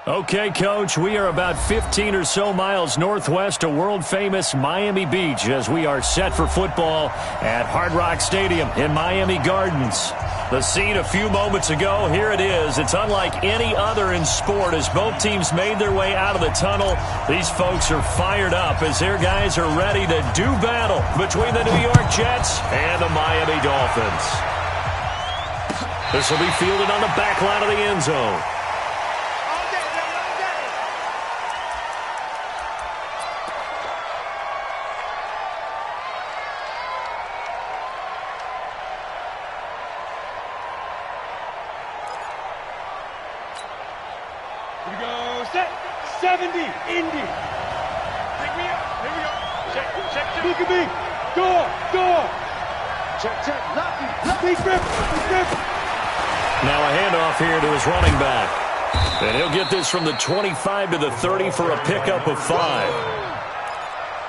Okay, Coach, we are about 15 or so miles northwest of world-famous Miami Beach as we are set for football at Hard Rock Stadium in Miami Gardens. The scene a few moments ago, here it is. It's unlike any other in sport as both teams made their way out of the tunnel. These folks are fired up as their guys are ready to do battle between the New York Jets and the Miami Dolphins. This will be fielded on the back line of the end zone. Here we go, set, 70, Indy. Pick me up, here we go. Check. Peekabee, door. Check, Lucky, grip. Now a handoff here to his running back. And he'll get this from the 25 to the 30 for a pickup of 5.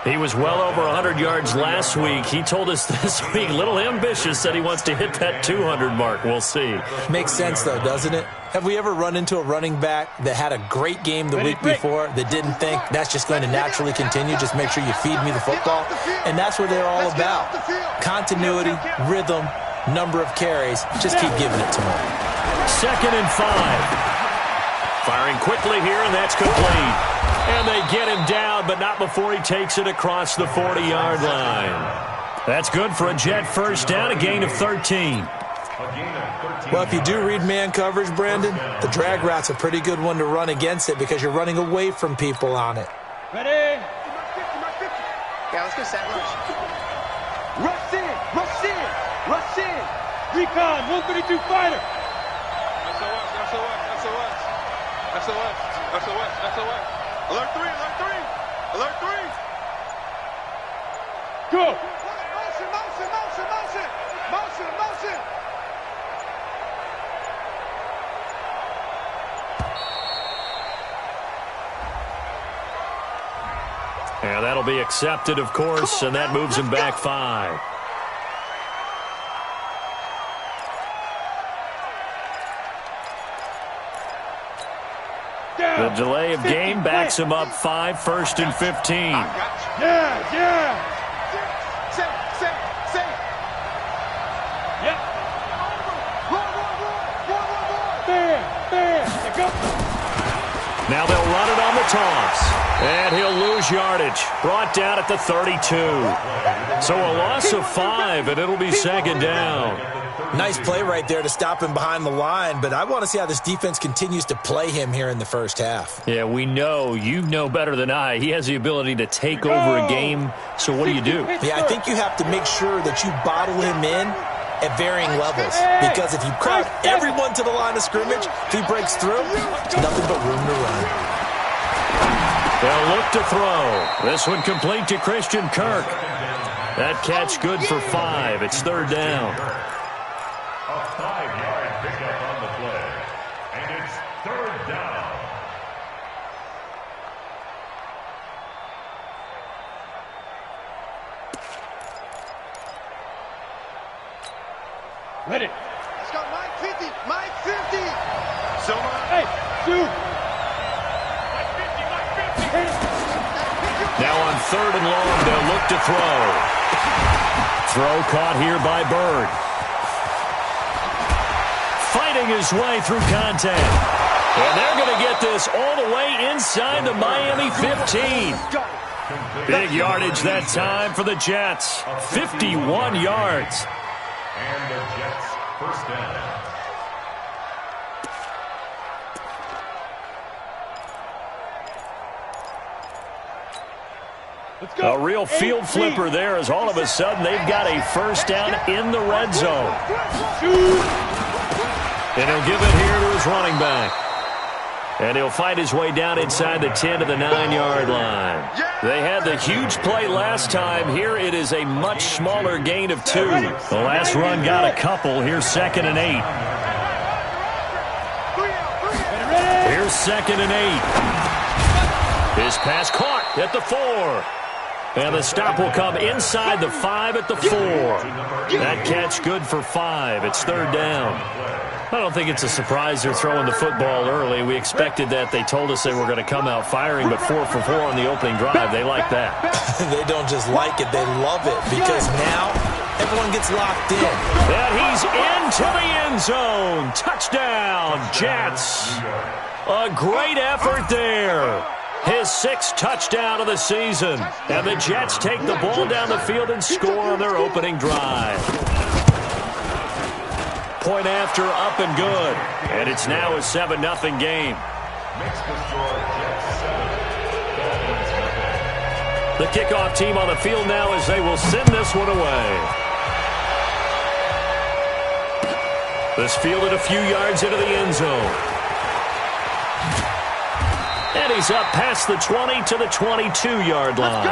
He was well over 100 yards last week. He told us this week, a little ambitious, said he wants to hit that 200 mark. We'll see. Makes sense, though, doesn't it? Have we ever run into a running back that had a great game the week before that didn't think that's just going to naturally continue? Just make sure you feed me the football. And that's what they're all about. Continuity, rhythm, number of carries. Just keep giving it to them. 2nd and 5. Firing quickly here, and that's complete. And they get him down, but not before he takes it across the 40-yard line. That's good for a Jet first down, a gain of 13. Well, if you do read man coverage, Brandon, the drag route's a pretty good one to run against it because you're running away from people on it. Ready? Yeah, let's go set rush. Rush in. Recon, 132 fighter. SOS. Alert 3. Go. Motion. And that'll be accepted, of course, and that moves him back 5. The delay of game backs him up 5, 1st and 15. Yeah. Say. Yeah. There. Go. Now they'll run it on the toss. And he'll lose yardage. Brought down at the 32. So a loss of 5, and it'll be 2nd down. Nice play right there to stop him behind the line, but I want to see how this defense continues to play him here in the first half. Yeah, we know. You know better than I. He has the ability to take over a game. So what do you do? Yeah, I think you have to make sure that you bottle him in at varying levels. Because if you crowd everyone to the line of scrimmage, if he breaks through, nothing but room to run. They'll look to throw. This one complete to Christian Kirk. That catch good for 5. It's 3rd down. A 5-yard pickup on the play. And it's 3rd down. Ready. Let's go, Mike 50. Hey, shoot. Now on 3rd and long, they'll look to throw. Throw caught here by Bird. Fighting his way through contact. And they're going to get this all the way inside the Miami 15. Big yardage that time for the Jets. 51 yards. And the Jets first down. A real field flipper there as all of a sudden they've got a first down in the red zone. And he'll give it here to his running back. And he'll fight his way down inside the 10 to the 9-yard line. They had the huge play last time. Here it is a much smaller gain of 2. The last run got a couple. Here's 2nd and 8. Here's 2nd and 8. His pass caught at the 4. And the stop will come inside the 5 at the 4. That catch good for 5. It's 3rd down. I don't think it's a surprise they're throwing the football early. We expected that. They told us they were going to come out firing, but 4 for 4 on the opening drive. They like that. They don't just like it, they love it, because now everyone gets locked in. And he's into the end zone. Touchdown, Jets. A great effort there. His 6th touchdown of the season. And the Jets take the ball down the field and score on their opening drive. Point after, up and good. And it's now a 7-0 game. The kickoff team on the field now as they will send this one away. This fielded a few yards into the end zone. And he's up past the 20 to the 22-yard line.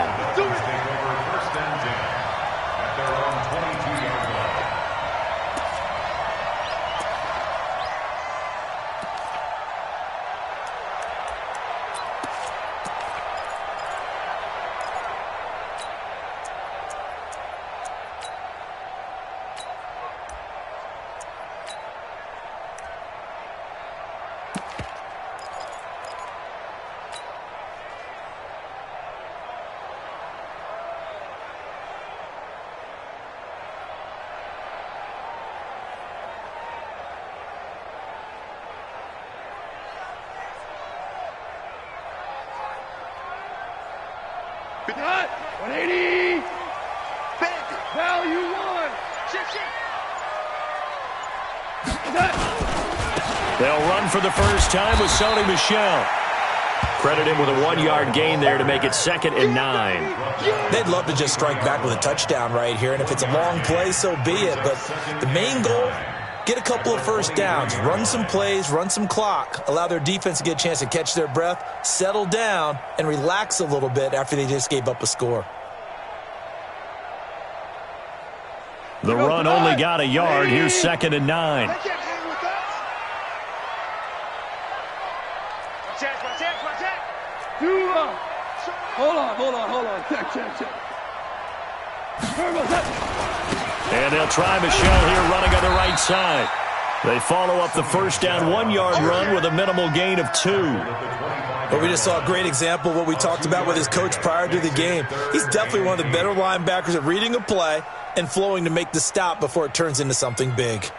Cut. 180. Value 1. They'll run for the first time with Sony Michel. Credit him with a 1-yard gain there to make it 2nd and 9. They'd love to just strike back with a touchdown right here, and if it's a long play, so be it. But the main goal, get a couple of first downs, run some plays, run some clock, allow their defense to get a chance to catch their breath, settle down, and relax a little bit after they just gave up a score. The run only got a yard. Here's 2nd and 9. Hold on. Check. And they'll try Michel here running on the right side. They follow up the first down 1-yard run with a minimal gain of 2. But we just saw a great example of what we talked about with his coach prior to the game. He's definitely one of the better linebackers at reading a play and flowing to make the stop before it turns into something big.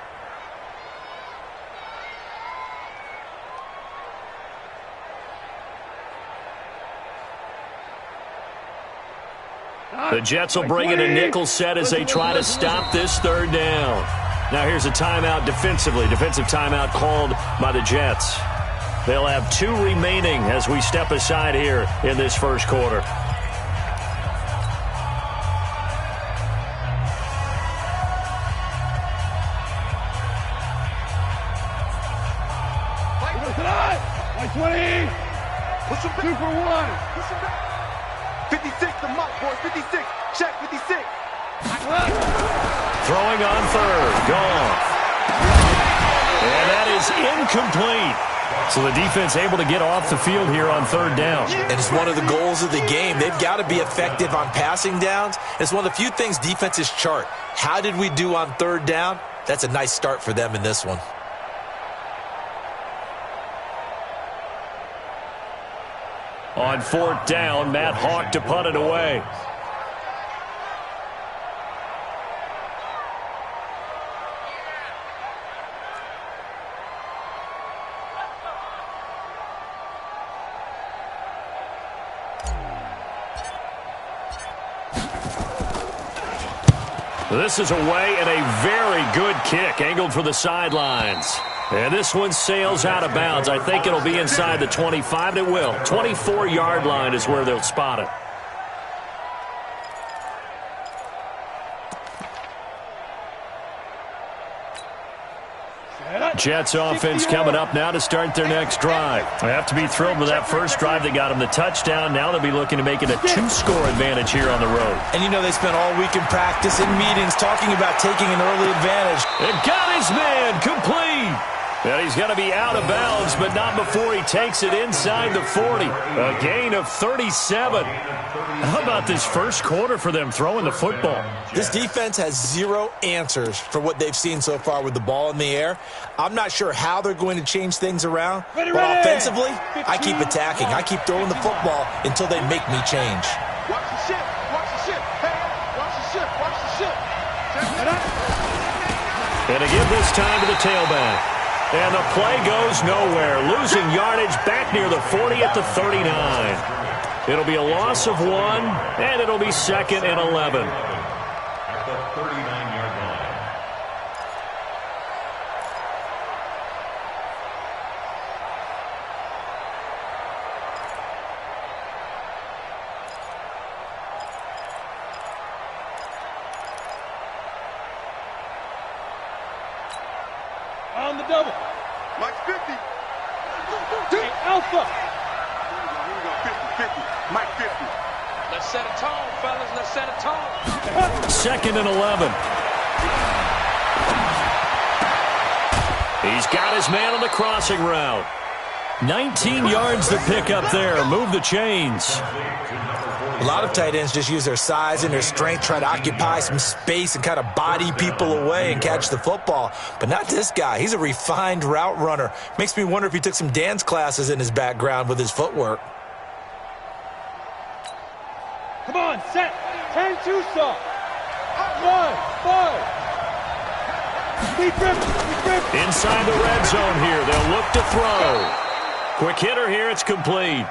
The Jets will bring in a nickel set as they try to stop this 3rd down. Now here's a timeout defensively. Defensive timeout called by the Jets. They'll have 2 remaining as we step aside here in this first quarter. Like 20. Push him 2 for 1. 56, the mark, boys. 56. Check 56. Throwing on 3rd. Gone. And that is incomplete. So the defense able to get off the field here on 3rd down. And it's one of the goals of the game. They've got to be effective on passing downs. It's one of the few things defenses chart. How did we do on 3rd down? That's a nice start for them in this one. On 4th down, Matt Hawk to punt it away. This is away and a very good kick angled for the sidelines. And this one sails out of bounds. I think it'll be inside the 25, and it will. 24-yard line is where they'll spot it. Jets offense coming up now to start their next drive. They have to be thrilled with that first drive. They got them the touchdown. Now they'll be looking to make it a 2-score advantage here on the road. And you know they spent all week in practice and meetings talking about taking an early advantage. It got his man complete. And he's going to be out of bounds, but not before he takes it inside the 40. A gain of 37. How about this first quarter for them throwing the football? This defense has zero answers for what they've seen so far with the ball in the air. I'm not sure how they're going to change things around, but offensively, I keep attacking. I keep throwing the football until they make me change. Watch the ship. Watch the ship. Hey, watch the ship. Watch the ship. And to give this time to the tailback. And the play goes nowhere. Losing yardage back near the 40 at the 39. It'll be a loss of 1, and it'll be 2nd and 11. At the 39-yard line. On the double. Mike 50. Hey, Alpha. Here we go. 50. Mike 50. Let's set a tone, fellas. Let's set a tone. 2nd and 11. He's got his man on the crossing route. 19 yards to pick up there. Move the chains. A lot of tight ends just use their size and their strength, try to occupy some space and kind of body people away and catch the football. But not this guy. He's a refined route runner. Makes me wonder if he took some dance classes in his background with his footwork. Come on, set. 10-2 saw. 1, 5. Deep grip. Inside the red zone here. They'll look to throw. Quick hitter here. It's complete.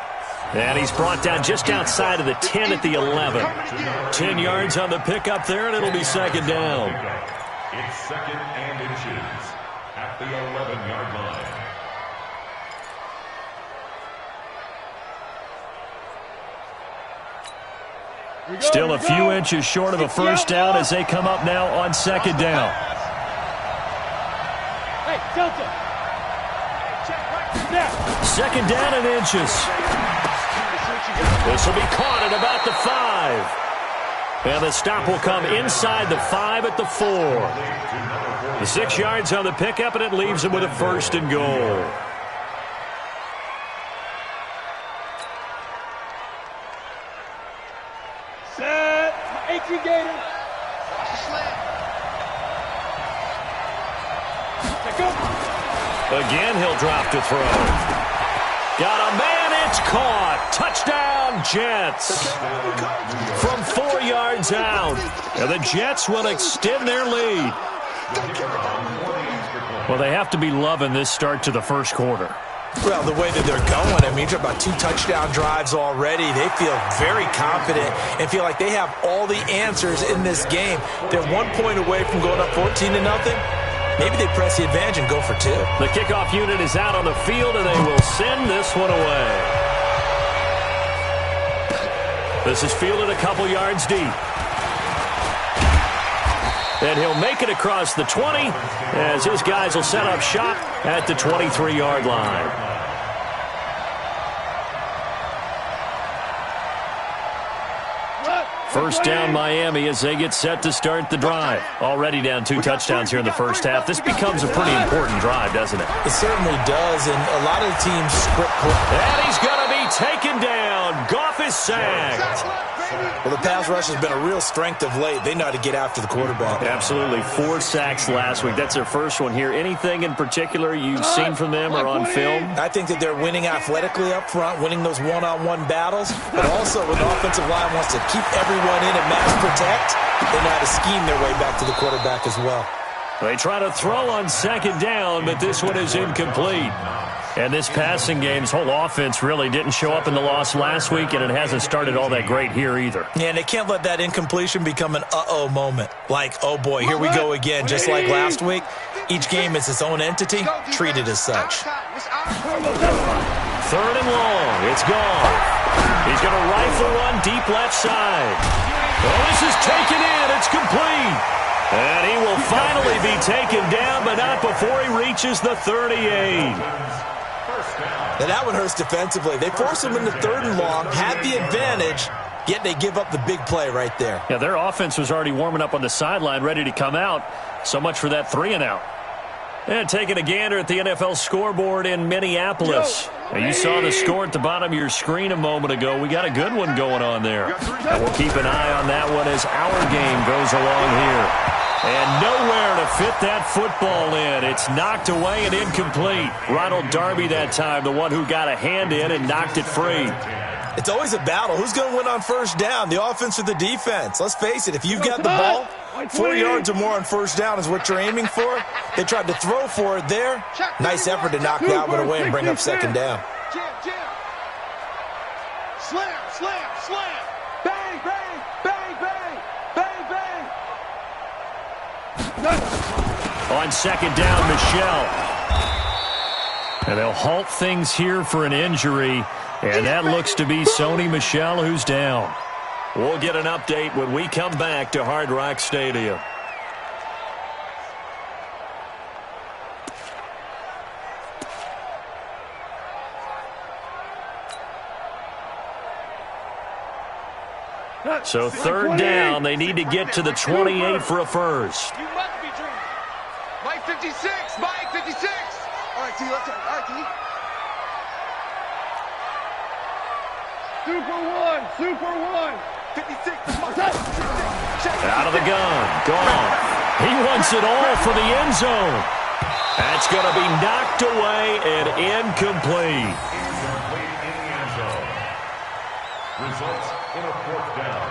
And he's brought down just outside of the 10 at the 11. 10 yards on the pickup there, and it'll be 2nd down. It's 2nd and inches at the 11-yard line. Still a few inches short of a first down as they come up now on 2nd down. Hey, Delta. 2nd down and inches. This will be caught at about the 5. And the stop will come inside the 5 at the 4. The 6 yards on the pickup, and it leaves him with a 1st and goal. Set. 18 Gator. Watch the slant. Take up. Again, he'll drop to throw. Got a man, it's caught. Touchdown, Jets. From 4 yards out. And the Jets will extend their lead. Well, they have to be loving this start to the first quarter. Well, the way that they're going, I mean, you're about 2 touchdown drives already. They feel very confident and feel like they have all the answers in this game. They're 1 point away from going up 14-0. Maybe they press the advantage and go for 2. The kickoff unit is out on the field, and they will send this one away. This is fielded a couple yards deep. And he'll make it across the 20 as his guys will set up shop at the 23-yard line. First down Miami as they get set to start the drive. Already down 2 touchdowns here in the first half. This becomes a pretty important drive, doesn't it? It certainly does, and a lot of the teams script play. And he's going to be taken down. Goff is sacked. Well, the pass rush has been a real strength of late. They know how to get after the quarterback. Absolutely. 4 sacks last week. That's their first one here. Anything in particular you've seen from them or on film? I think that they're winning athletically up front, winning those one-on-one battles, but also when the offensive line wants to keep everyone in and mass protect, they know how to scheme their way back to the quarterback as well. They try to throw on 2nd down, but this one is incomplete. And this passing game's whole offense really didn't show up in the loss last week, and it hasn't started all that great here either. Yeah, and they can't let that incompletion become an uh-oh moment. Like, oh boy, here we go again. Just like last week, each game is its own entity, treated as such. 3rd and long. It's gone. He's going to rifle one deep left side. Oh, this is taken in. It's complete. And he will finally be taken down, but not before he reaches the 38. Now that one hurts defensively. They force him into 3rd and long, had the advantage, yet they give up the big play right there. Yeah, their offense was already warming up on the sideline, ready to come out. So much for that 3-and-out. And taking a gander at the NFL scoreboard in Minneapolis. And you saw the score at the bottom of your screen a moment ago. We got a good one going on there. And we'll keep an eye on that one as our game goes along here. And nowhere to fit that football in. It's knocked away and incomplete. Ronald Darby that time, the one who got a hand in and knocked it free. It's always a battle. Who's going to win on first down, the offense or the defense? Let's face it, if you've got the ball, 4 yards or more on first down is what you're aiming for. They tried to throw for it there. Nice effort to knock that one away and bring up second down. Slam, slam, slam. Bang, bang, bang, bang, bang, bang. On second down, Michelle. And they'll halt things here for an injury. And that looks to be Sony Michel who's down. We'll get an update when we come back to Hard Rock Stadium. So third down, they need to get to the 28 for a first. You must be dreaming. Mike 56, Mike 56. All right, T, let's go. All right, T. Super one, super one. 56. Out of the gun, gone. He wants it all for the end zone. That's going to be knocked away and incomplete. Incomplete in the end zone. Results in a fourth down.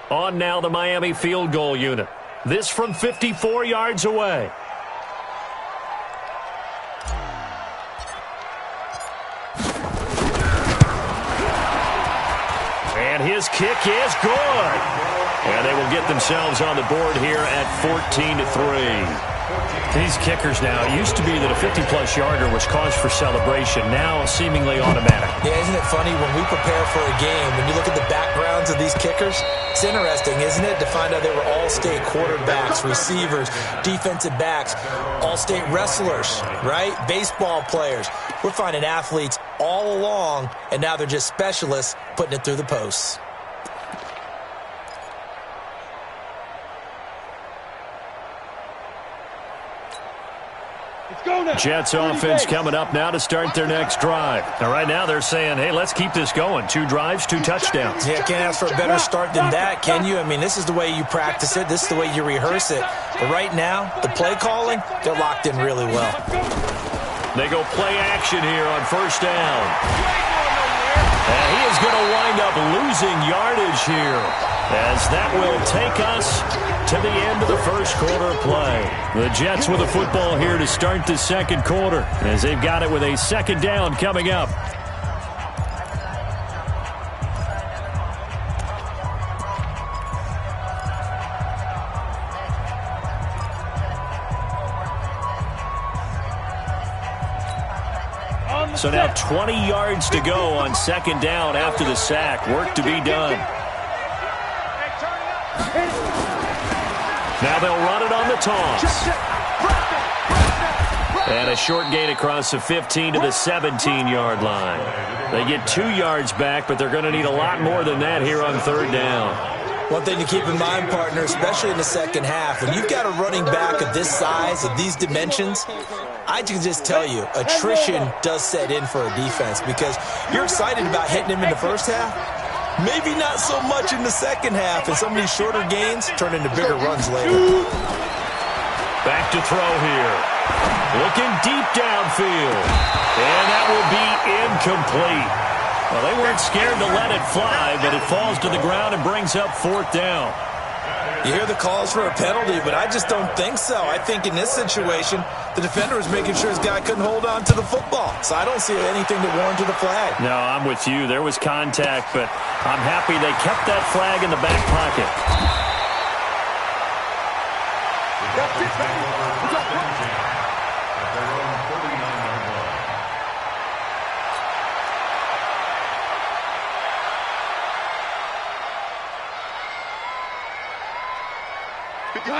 On now the Miami field goal unit. This from 54 yards away. And his kick is good. And they will get themselves on the board here at 14-3. These kickers now, it used to be that a 50-plus yarder was cause for celebration. Now seemingly automatic. Yeah, isn't it funny when we prepare for a game, when you look at the backgrounds of these kickers, it's interesting, isn't it, to find out they were all-state quarterbacks, receivers, defensive backs, all-state wrestlers, right? Baseball players. We're finding athletes all along, and now they're just specialists putting it through the posts. Jets offense coming up now to start their next drive. Now, right now they're saying, hey, let's keep this going. 2 drives, 2 touchdowns. Yeah, can't ask for a better start than that, can you? I mean, this is the way you practice it. This is the way you rehearse it. But right now, the play calling, they're locked in really well. They go play action here on first down. And he is going to wind up losing yardage here, as that will take us to the end of the first quarter of play. The Jets with the football here to start the second quarter, as they've got it with a second down coming up. So now 20 yards to go on second down after the sack. Work to be done. Now they'll run it on the toss. And a short gain across the 15 to the 17-yard line. They get 2 yards back, but they're going to need a lot more than that here on third down. One thing to keep in mind, partner, especially in the second half, when you've got a running back of this size, of these dimensions, I can just tell you, attrition does set in for a defense because you're excited about hitting him in the first half. Maybe not so much in the second half, and some of these shorter gains turn into bigger runs later. Back to throw here. Looking deep downfield. And that will be incomplete. Well, they weren't scared to let it fly, but it falls to the ground and brings up fourth down. You hear the calls for a penalty, but I just don't think so. I think in this situation, the defender was making sure his guy couldn't hold on to the football. So I don't see anything that warranted a flag. No, I'm with you. There was contact, but I'm happy they kept that flag in the back pocket.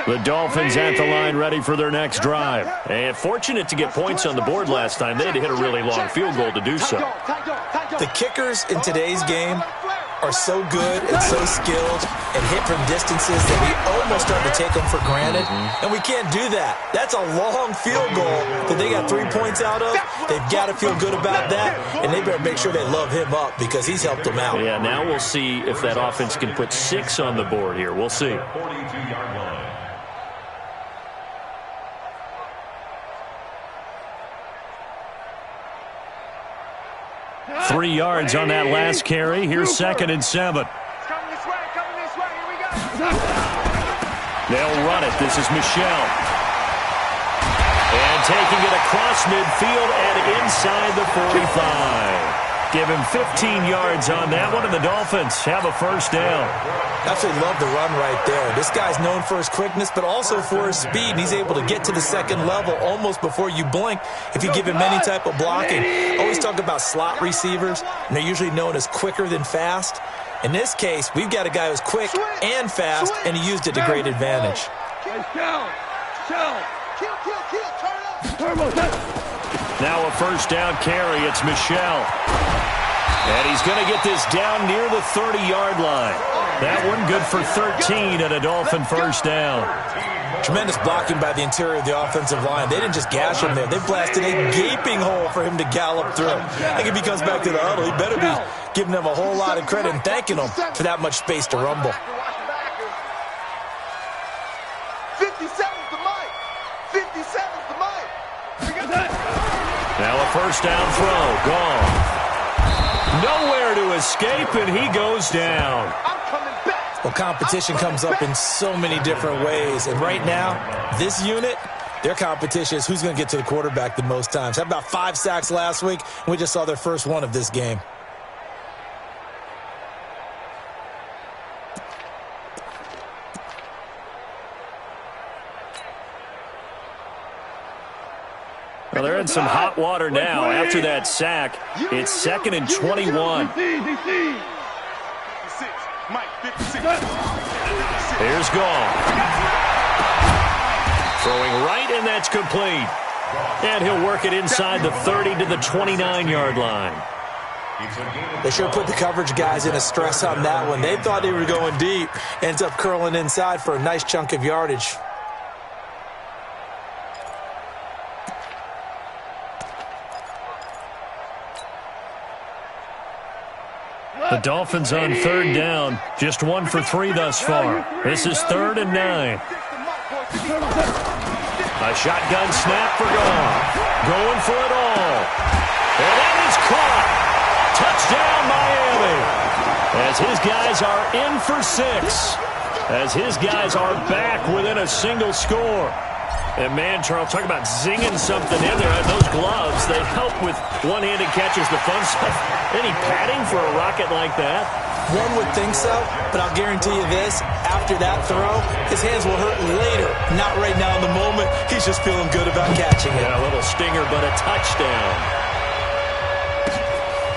The Dolphins at the line ready for their next drive. And fortunate to get points on the board last time. They had to hit a really long field goal to do so. The kickers in today's game are so good and so skilled and hit from distances that we almost start to take them for granted, and we can't do that. That's a long field goal that they got 3 points out of. They've got to feel good about that, and they better make sure they love him up because he's helped them out. Yeah, now we'll see if that offense can put 6 on the board here. We'll see. 42-yard line. 3 yards on that last carry. Here's 2nd and 7. Coming this way, here we go. They'll run it. This is Michelle. And taking it across midfield and inside the 45. Give him 15 yards on that one, and the Dolphins have a first down. Absolutely love the run right there. This guy's known for his quickness, but also for his speed. And he's able to get to the second level almost before you blink if you give him any type of blocking. Always talk about slot receivers, and they're usually known as quicker than fast. In this case, we've got a guy who's quick and fast, and he used it to great advantage. Now a first down carry. It's Michelle. And he's going to get this down near the 30-yard line. That one good for 13 and a Dolphin first down. Tremendous blocking by the interior of the offensive line. They didn't just gash him there. They blasted a gaping hole for him to gallop through. I think if he comes back to the huddle, he better be giving them a whole lot of credit and thanking them for that much space to rumble. 57's the mic. 57's the mic. Now a first down throw. Gone. Nowhere to escape, and he goes down. I'm coming back. Well, competition comes up in so many different ways. And right now, this unit, their competition is who's going to get to the quarterback the most times. Had about 5 sacks last week, and we just saw their first one of this game. Well, they're in some hot water now after that sack. It's 2nd and 21. 56. Mike, 56. Here's Gall. Throwing right, and that's complete. And he'll work it inside the 30 to the 29-yard line. They sure put the coverage guys in a stress on that one. They thought they were going deep. Ends up curling inside for a nice chunk of yardage. The Dolphins on 3rd down. Just 1 for 3 thus far. This is 3rd and 9. A shotgun snap for Gall. Going for it all. And that is caught. Touchdown, Miami. As his guys are in for 6. As his guys are back within a single score. And, man, Charles, talk about zinging something in there. Those gloves, they help with one-handed catches, the fun stuff. Any padding for a rocket like that? One would think so, but I'll guarantee you this. After that throw, his hands will hurt later. Not right now in the moment. He's just feeling good about catching it. Yeah, a little stinger, but a touchdown.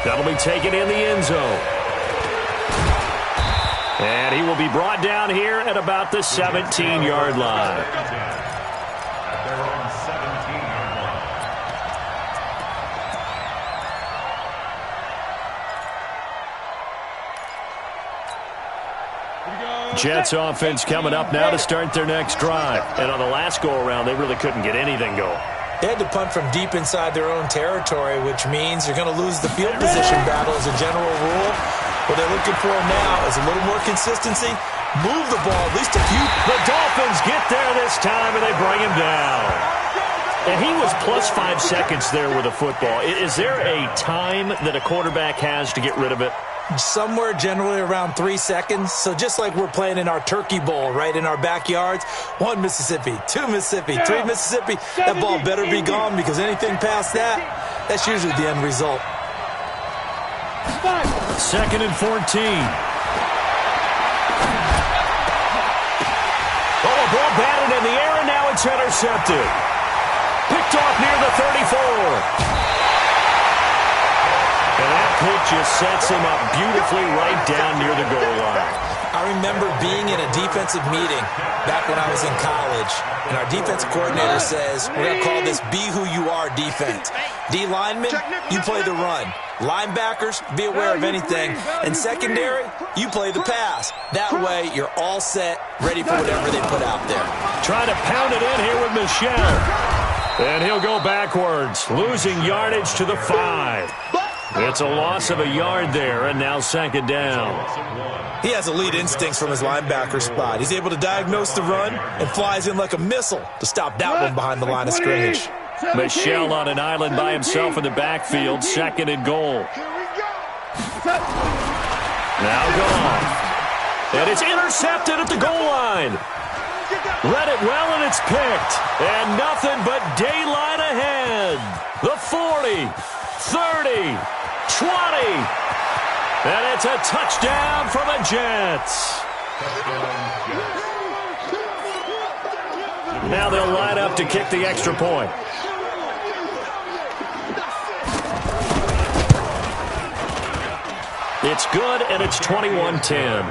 That'll be taken in the end zone. And he will be brought down here at about the 17-yard line. Jets offense coming up now to start their next drive. And on the last go-around, they really couldn't get anything going. They had to punt from deep inside their own territory, which means you're going to lose the field position battle as a general rule. What they're looking for now is a little more consistency. Move the ball at least a few. The Dolphins get there this time, and they bring him down. And he was plus 5 seconds there with a football. Is there a time that a quarterback has to get rid of it? Somewhere generally around 3 seconds. So just like we're playing in our turkey bowl right in our backyards, 1 Mississippi, 2 Mississippi, 3 Mississippi, that ball better be gone because anything past that, that's usually the end result. 2nd and 14. Oh, a ball batted in the air, and now it's intercepted. Picked off near the 34. And that pitch just sets him up beautifully right down near the goal line. I remember being in a defensive meeting back when I was in college, and our defensive coordinator says, we're going to call this Be Who You Are defense. D linemen, you play the run. Linebackers, be aware of anything. And secondary, you play the pass. That way, you're all set, ready for whatever they put out there. Trying to pound it in here with Michel. And he'll go backwards, losing yardage to the 5. It's a loss of a yard there, and now second down. He has elite instincts from his linebacker spot. He's able to diagnose the run and flies in like a missile to stop that one behind the line of scrimmage. Michel on an island by himself in the backfield, second and goal. Now gone. And it's intercepted at the goal line. Read it well, and it's picked. And nothing but daylight ahead. The 40, 30, 20. And it's a touchdown for the Jets. Now they'll line up to kick the extra point. It's good, and it's 21-10.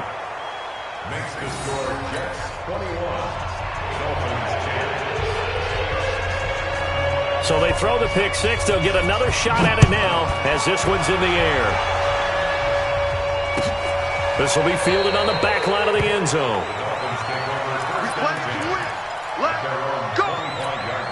Makes the score Jets 21. Dolphins 10. So they throw the pick six. They'll get another shot at it now as this one's in the air. This will be fielded on the back line of the end zone. Dolphins take over first Let's and 10. win. Let's go. 25-yard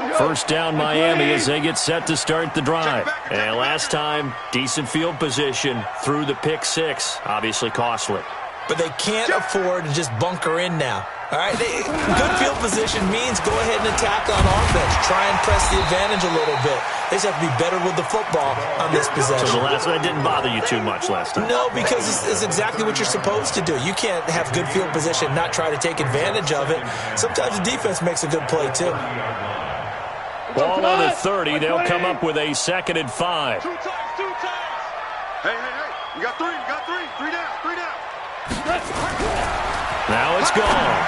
line. First down Miami as they get set to start the drive. And last time, decent field position through the pick six. Obviously costly. But they can't afford to just bunker in now. All right, good field position means go ahead and attack on offense. Try and press the advantage a little bit. They just have to be better with the football on this possession. So the last one didn't bother you too much last time? No, because it's exactly what you're supposed to do. You can't have good field position and not try to take advantage of it. Sometimes the defense makes a good play, too. Ball on the 30. They'll come up with a 2nd and 5. Two times. Hey. You got three. Three down. Now it's gone.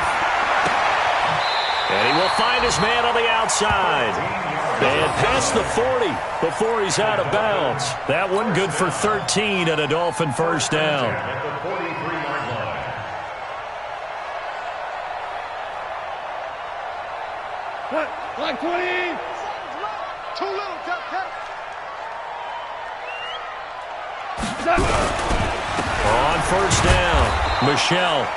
And he will find his man on the outside. And past the 40 before he's out of bounds. That one good for 13 and a Dolphin first down. At the 43-yard line. Like 20. Too little, On first down, Michel.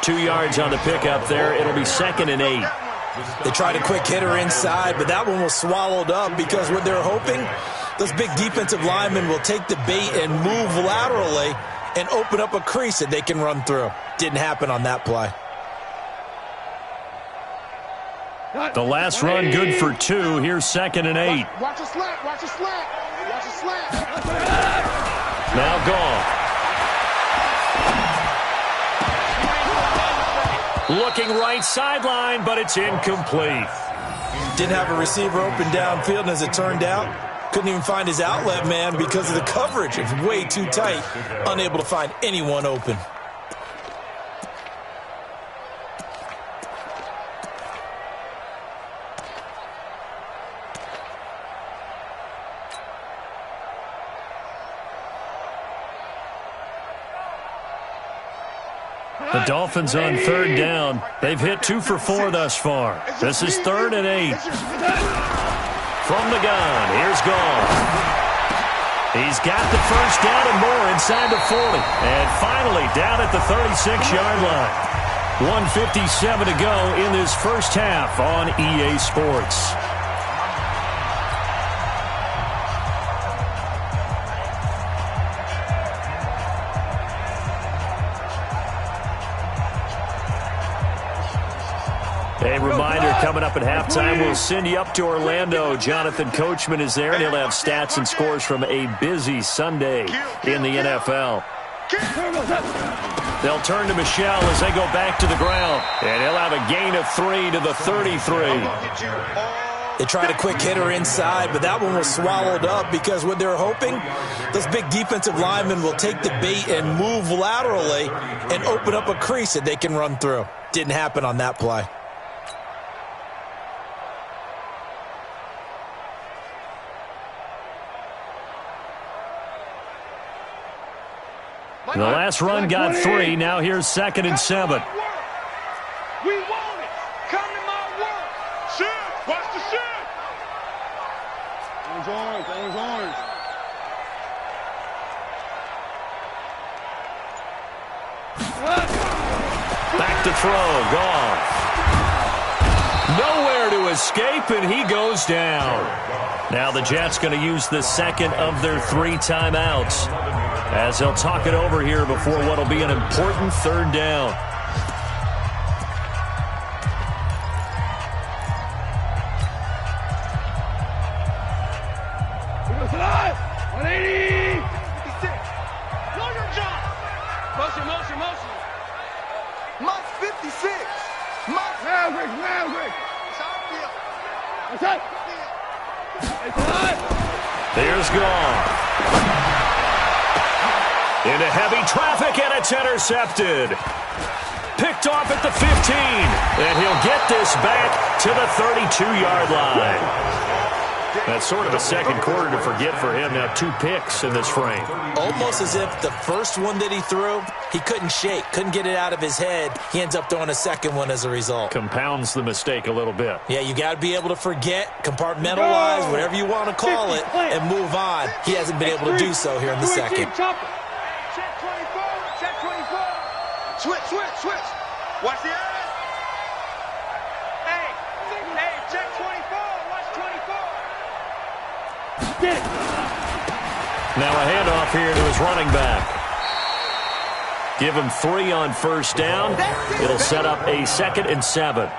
2 yards on the pickup there. It'll be 2nd and 8. They tried a quick hitter inside, but that one was swallowed up because what they're hoping, those big defensive linemen will take the bait and move laterally and open up a crease that they can run through. Didn't happen on that play. The last run good for 2. Here's 2nd and 8. Watch a slant. Now gone. Looking right sideline, but it's incomplete. Didn't have a receiver open downfield, and as it turned out, couldn't even find his outlet man because of the coverage. It's way too tight, unable to find anyone open. The Dolphins on 3rd down. They've hit 2 for 4 thus far. This is 3rd and 8. From the gun, here's Gall. He's got the first down and more inside the 40. And finally down at the 36-yard line. 1:57 to go in this first half on EA Sports. A reminder, coming up at halftime, we'll send you up to Orlando. Jonathan Coachman is there, and he'll have stats and scores from a busy Sunday in the NFL. They'll turn to Michel as they go back to the ground, and he'll have a gain of 3 to the 33. They tried a quick hitter inside, but that one was swallowed up because what they're hoping, those big defensive linemen will take the bait and move laterally and open up a crease that they can run through. Didn't happen on that play. The last run got 3. Now here's 2nd and 7. We want it. Come to my work. Shoot. Watch the shoot. Orange. Back to throw. Gone. Nowhere to escape, and he goes down. Now the Jets going to use the second of their 3 timeouts as they'll talk it over here before what will be an important 3rd down. There's gone. Into heavy traffic, and it's intercepted. Picked off at the 15, and he'll get this back to the 32-yard line. That's sort of a second quarter to forget for him. Now 2 picks in this frame. Almost as if the first one that he threw, he couldn't shake, couldn't get it out of his head. He ends up throwing a second one as a result. Compounds the mistake a little bit. Yeah, you got to be able to forget, compartmentalize, whatever you want to call it, and move on. He hasn't been able to do so here in the second. Check 24. Switch. Watch the eyes. Hey, check 24. Watch 24. Get it. Now a handoff here to his running back. Give him 3 on 1st down. It'll set up a 2nd and 7.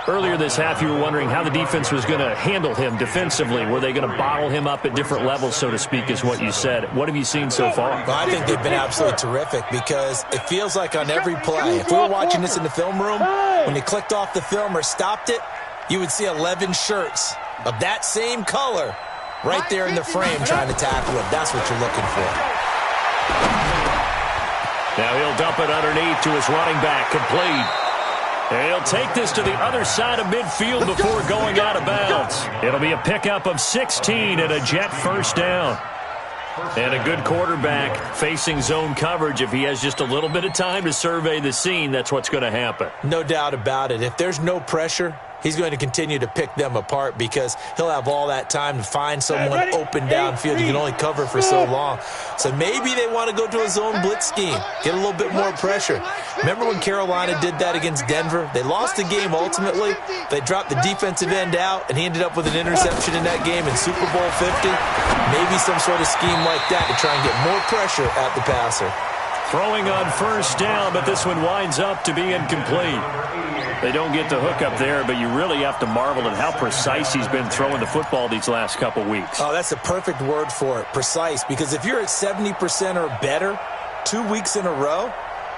Earlier this half, you were wondering how the defense was going to handle him defensively. Were they going to bottle him up at different levels, so to speak, is what you said. What have you seen so far? Well, I think they've been absolutely terrific because it feels like on every play, if we were watching this in the film room, when you clicked off the film or stopped it, you would see 11 shirts of that same color right there in the frame trying to tackle him. That's what you're looking for. Now he'll dump it underneath to his running back, complete. And he'll take this to the other side of midfield before going out of bounds. It'll be a pickup of 16 and a Jet 1st down. And a good quarterback facing zone coverage. If he has just a little bit of time to survey the scene, that's what's going to happen. No doubt about it. If there's no pressure, he's going to continue to pick them apart because he'll have all that time to find someone open downfield. You can only cover for so long. So maybe they want to go to a zone blitz scheme, get a little bit more pressure. Remember when Carolina did that against Denver? They lost the game ultimately. They dropped the defensive end out, and he ended up with an interception in that game in Super Bowl 50. Maybe some sort of scheme like that to try and get more pressure at the passer. Throwing on 1st down, but this one winds up to be incomplete. They don't get the hook up there, but you really have to marvel at how precise he's been throwing the football these last couple weeks. Oh, that's a perfect word for it, precise, because if you're at 70% or better 2 weeks in a row,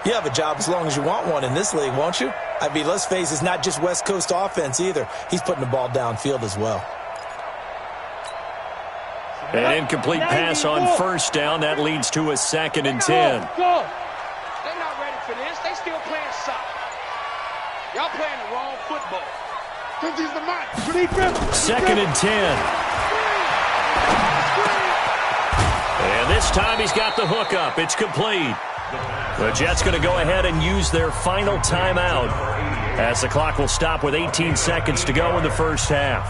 you have a job as long as you want one in this league, won't you? I mean, let's face it, it's not just West Coast offense either. He's putting the ball downfield as well. An incomplete pass on 1st down. That leads to a 2nd and 10. They're not ready for this. They still playing soccer. Y'all playing the wrong football. 2nd and 10. And this time he's got the hook up. It's complete. The Jets going to go ahead and use their final timeout as the clock will stop with 18 seconds to go in the 1st half.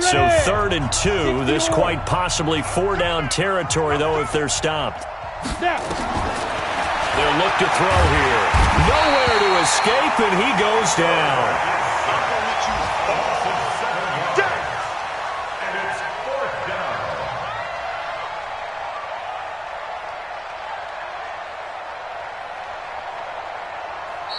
So 3rd and 2. This quite possibly 4-down territory, though, if they're stopped. They'll look to throw here. Nowhere to escape, and he goes down.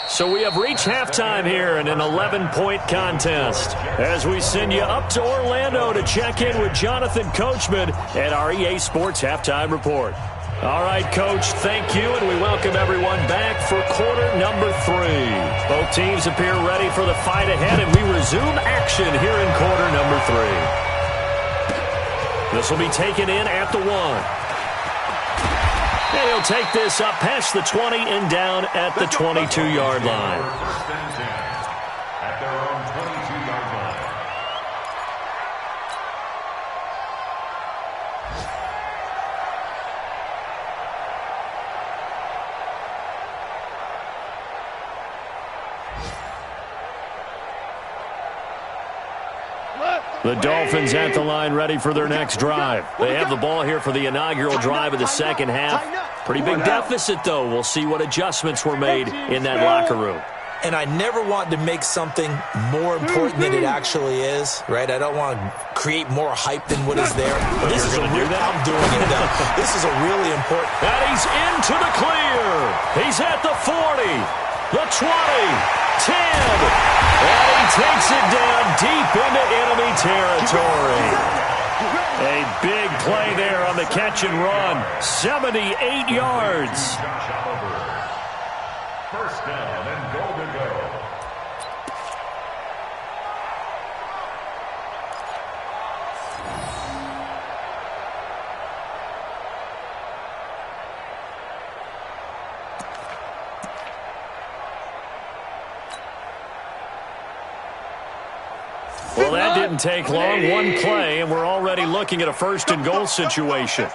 So we have reached halftime here in an 11-point contest as we send you up to Orlando to check in with Jonathan Coachman at our EA Sports Halftime Report. All right, Coach, thank you, and we welcome everyone back for quarter number 3. Both teams appear ready for the fight ahead, and we resume action here in quarter number 3. This will be taken in at the 1. And he'll take this up past the 20 and down at the 22-yard line. At their own 22-yard line. The Dolphins at the line ready for their next drive. They have the ball here for the inaugural drive of the second half. Pretty big deficit, though. We'll see what adjustments were made in that locker room. And I never want to make something more important than it actually is, right? I don't want to create more hype than what is there. But this is I'm doing it, though. This is a really important. And he's into the clear. He's at the 40, the 20, 10. And he takes it down deep into enemy territory. A big play there on the catch and run. 78 yards. First down and goal to go. Well, that didn't take long. One play, and we're already looking at a first and goal situation.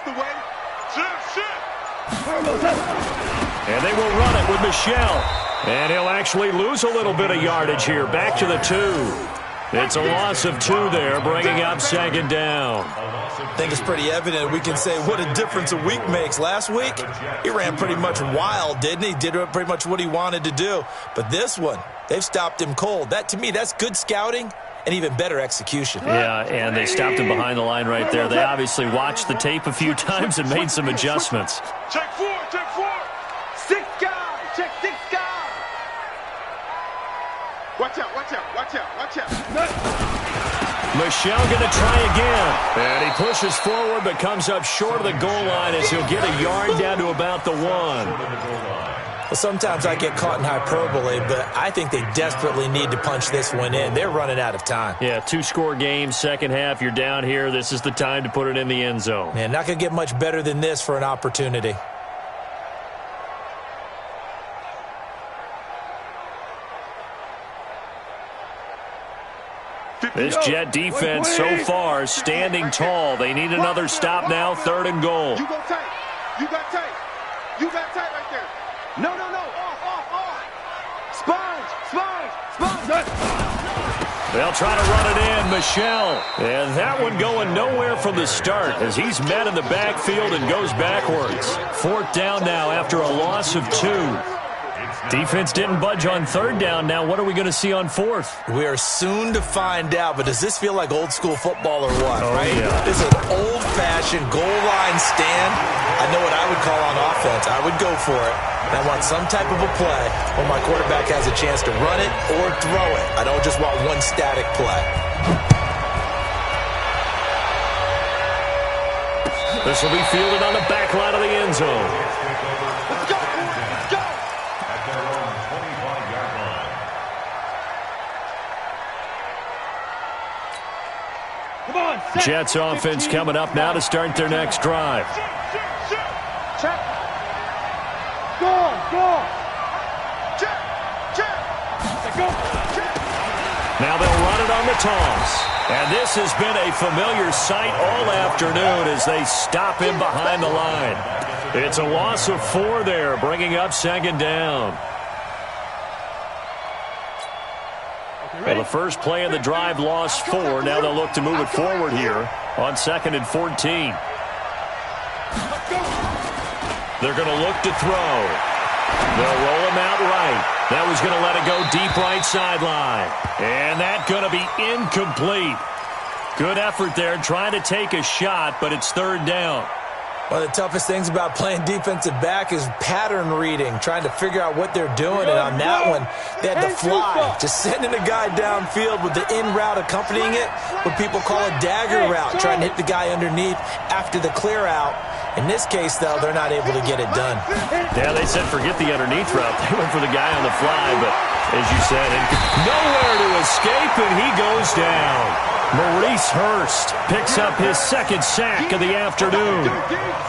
And they will run it with Michelle. And he'll actually lose a little bit of yardage here. Back to the 2. It's a loss of 2 there, bringing up second down. I think it's pretty evident. We can say what a difference a week makes. Last week, he ran pretty much wild, didn't he? Did pretty much what he wanted to do. But this one, they've stopped him cold. That, to me, that's good scouting and even better execution. Yeah, and they stopped him behind the line right there. They obviously watched the tape a few times and made some adjustments. Check 4, check 4. 6 guys. Check 6 guys. Watch out, watch out, watch out, watch out. Michelle going to try again. And he pushes forward but comes up short of the goal line as he'll get a yard down to about the 1. Well, sometimes I get caught in hyperbole, but I think they desperately need to punch this one in. They're running out of time. Yeah, 2-score game, second half, you're down here. This is the time to put it in the end zone. Man, not going to get much better than this for an opportunity. This Jet defense so far standing tall. They need another stop now, 3rd and goal. You go tight. You got tight. You got tight right there. No, no, no. Off. Sponge. They'll try to run it in. Michelle. And that one going nowhere from the start as he's met in the backfield and goes backwards. 4th down now after a loss of 2. Defense didn't budge on 3rd down. Now what are we going to see on 4th? We are soon to find out, but does this feel like old school football or what, right? Yeah. This is an old-fashioned goal line stand. I know what I would call on offense. I would go for it. And I want some type of a play where my quarterback has a chance to run it or throw it. I don't just want one static play. This will be fielded on the back line of the end zone. Jets offense coming up now to start their next drive. Check. Go. Check. Go. Now they'll run it on the toss. And this has been a familiar sight all afternoon as they stop him behind the line. It's a loss of 4 there, bringing up second down. Well, the first play of the drive lost 4. Now they'll look to move it forward here on 2nd and 14. They're going to look to throw. They'll roll him out right. That was going to let it go deep right sideline. And that's going to be incomplete. Good effort there trying to take a shot, but it's 3rd down. One of the toughest things about playing defensive back is pattern reading, trying to figure out what they're doing. And on that one, they had to fly, just sending a guy downfield with the in route accompanying it, what people call a dagger route, trying to hit the guy underneath after the clear out. In this case, though, they're not able to get it done. Yeah, they said forget the underneath route. They went for the guy on the fly, but as you said, nowhere to escape, and he goes down. Maurice Hurst picks up his 2nd sack of the afternoon.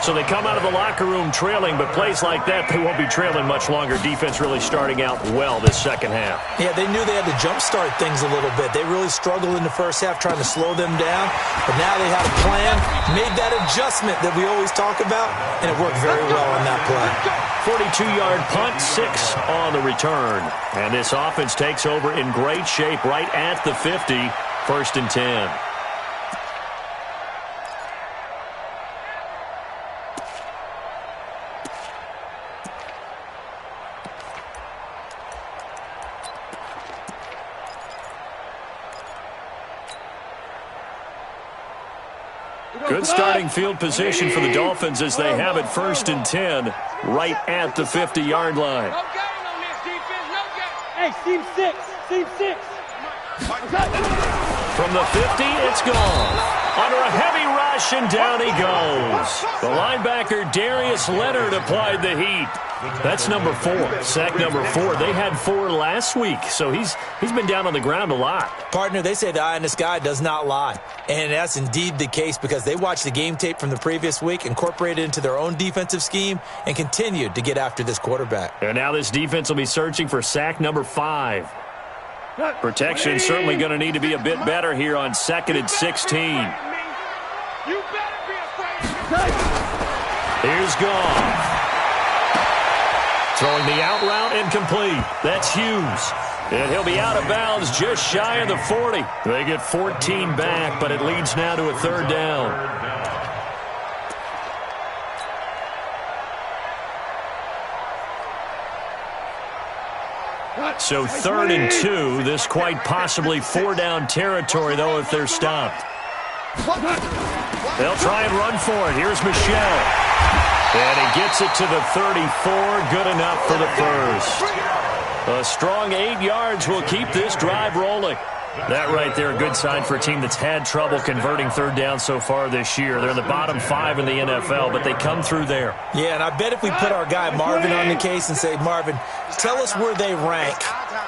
So they come out of the locker room trailing, but plays like that, they won't be trailing much longer. Defense really starting out well this second half. Yeah, they knew they had to jumpstart things a little bit. They really struggled in the first half trying to slow them down, but now they had a plan, made that adjustment that we always talk about, and it worked very well on that play. 42-yard punt, 6 on the return. And this offense takes over in great shape right at the 50. 1st and 10. Good starting field position for the Dolphins as they have it 1st and 10 right at the 50-yard line. No game on this defense, no game. Hey, seam 6, seam 6. From the 50, it's gone. Under a heavy rush, and down he goes. The linebacker, Darius Leonard, applied the heat. That's number 4, sack number 4. They had 4 last week, so he's been down on the ground a lot. Partner, they say the eye in the sky does not lie. And that's indeed the case because they watched the game tape from the previous week, incorporated it into their own defensive scheme, and continued to get after this quarterback. And now this defense will be searching for sack number 5. Protection certainly going to need to be a bit better here on 2nd and 16. You better be afraid. Here's Goff. Throwing the out route incomplete. That's Hughes. And he'll be out of bounds just shy of the 40. They get 14 back, but it leads now to a 3rd down. So 3rd and 2. This quite possibly 4-down territory, though, if they're stopped. They'll try and run for it. Here's Michelle. And he gets it to the 34. Good enough for the first. A strong 8 yards will keep this drive rolling. That right there, a good sign for a team that's had trouble converting 3rd down so far this year. They're in the bottom 5 in the NFL, but they come through there. Yeah, and I bet if we put our guy Marvin on the case and say, Marvin, tell us where they rank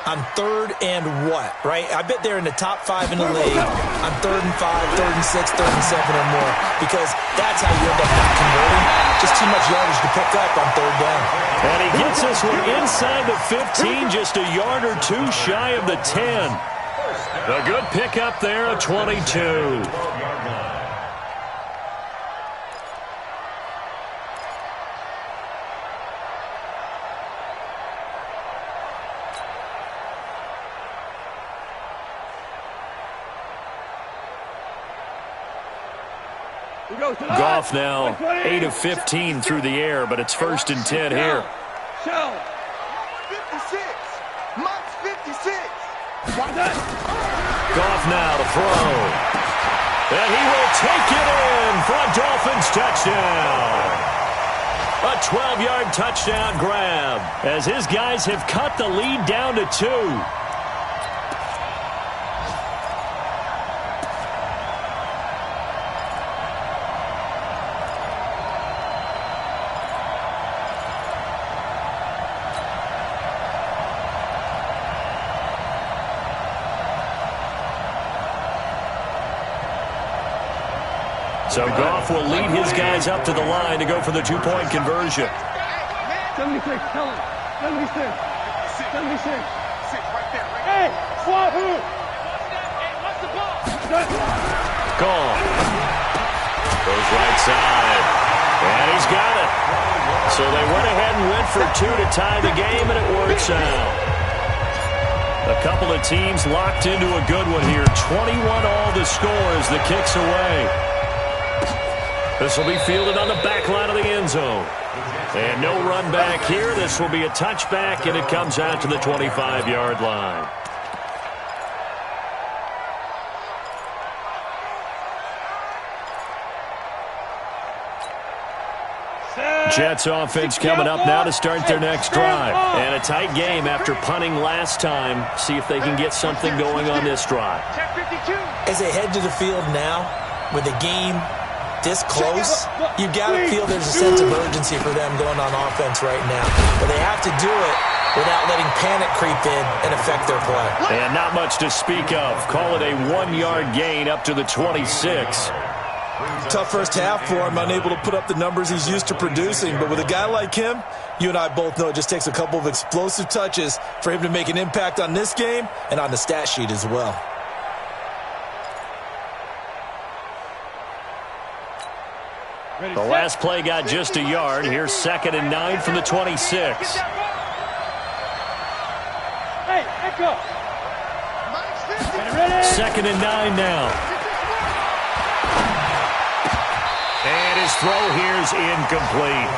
on 3rd and what, right? I bet they're in the top 5 in the league on 3rd and 5, 3rd and 6, 3rd and 7 or more, because that's how you end up not converting. Just too much yardage to pick up on 3rd down. And he gets this one inside the 15, just a yard or 2 shy of the 10. A good pickup there, a 22. Goff now 8 of 15 through the air, but it's 1st and 10 here. 56. Mike's 56. Goff now to throw. And he will take it in for a Dolphins touchdown. A 12-yard touchdown grab as his guys have cut the lead down to 2. So Goff will lead his guys up to the line to go for the 2-point conversion. 76, tell him. 76. 76. Hey, Wahoo! What's the ball? Goff goes right side. And he's got it. So they went ahead and went for 2 to tie the game, and it works out. A couple of teams locked into a good one here. 21 all the score as the kick's away. This will be fielded on the back line of the end zone. And no run back here. This will be a touchback, and it comes out to the 25-yard line. Jets offense coming up now to start their next drive. And a tight game after punting last time. See if they can get something going on this drive. As they head to the field now, with the game this close, you've got to feel there's a sense of urgency for them going on offense right now. But they have to do it without letting panic creep in and affect their play. And not much to speak of. Call it a 1-yard gain up to the 26. Tough first half for him, unable to put up the numbers he's used to producing. But with a guy like him, you and I both know it just takes a couple of explosive touches for him to make an impact on this game and on the stat sheet as well. The last play got just a yard. Here's 2nd and 9 from the 26. Hey, echo. 2nd and 9 now. And his throw here is incomplete.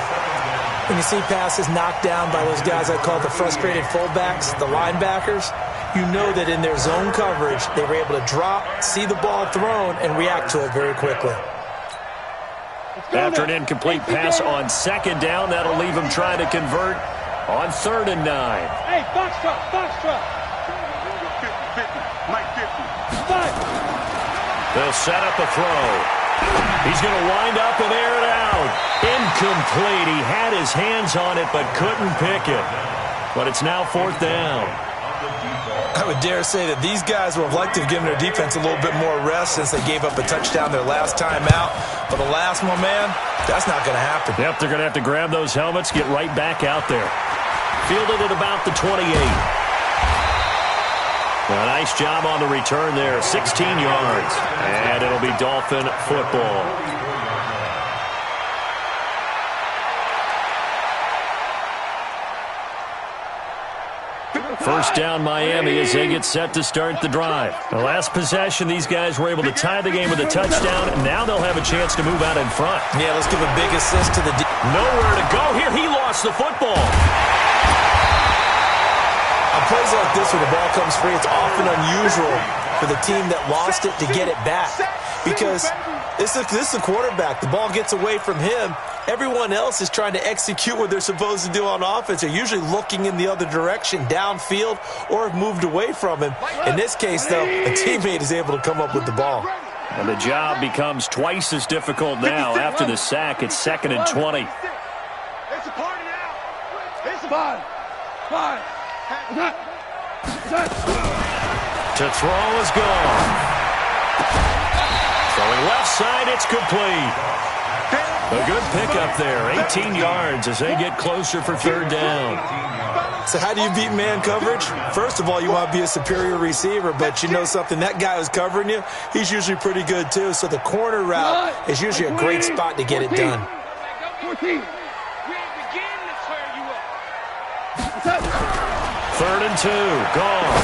When you see passes knocked down by those guys I call the frustrated fullbacks, the linebackers, you know that in their zone coverage, they were able to drop, see the ball thrown, and react to it very quickly. After an incomplete pass on second down, that'll leave him trying to convert on 3rd and 9. Hey, box truck, box truck. 50, Mike 50. Five. They'll set up a throw. He's going to wind up and air it out. Incomplete. He had his hands on it but couldn't pick it. But it's now 4th down. I would dare say that these guys would have liked to have given their defense a little bit more rest since they gave up a touchdown their last time out. But the last one, man, that's not going to happen. Yep, they're going to have to grab those helmets, get right back out there. Fielded at about the 28. A nice job on the return there, 16 yards. And it'll be Dolphin football. First down Miami as they get set to start the drive. The last possession, these guys were able to tie the game with a touchdown, and now they'll have a chance to move out in front. Yeah, let's give a big assist to the Nowhere to go here. He lost the football. On plays like this where the ball comes free, it's often unusual for the team that lost it to get it back. Because this is a quarterback. The ball gets away from him. Everyone else is trying to execute what they're supposed to do on offense. They're usually looking in the other direction, downfield, or have moved away from him. In this case, though, a teammate is able to come up with the ball. And the job becomes twice as difficult now. After the sack, it's 2nd and 20. It's a party out. It's a Five. To throw is gone. Throwing left side, it's complete. A good pickup there, 18 yards as they get closer for 3rd down. So how do you beat man coverage? First of all, you want to be a superior receiver, but you know something, that guy who's covering you, he's usually pretty good too. So the corner route is usually a great spot to get it done. 14. 3rd and 2, gone.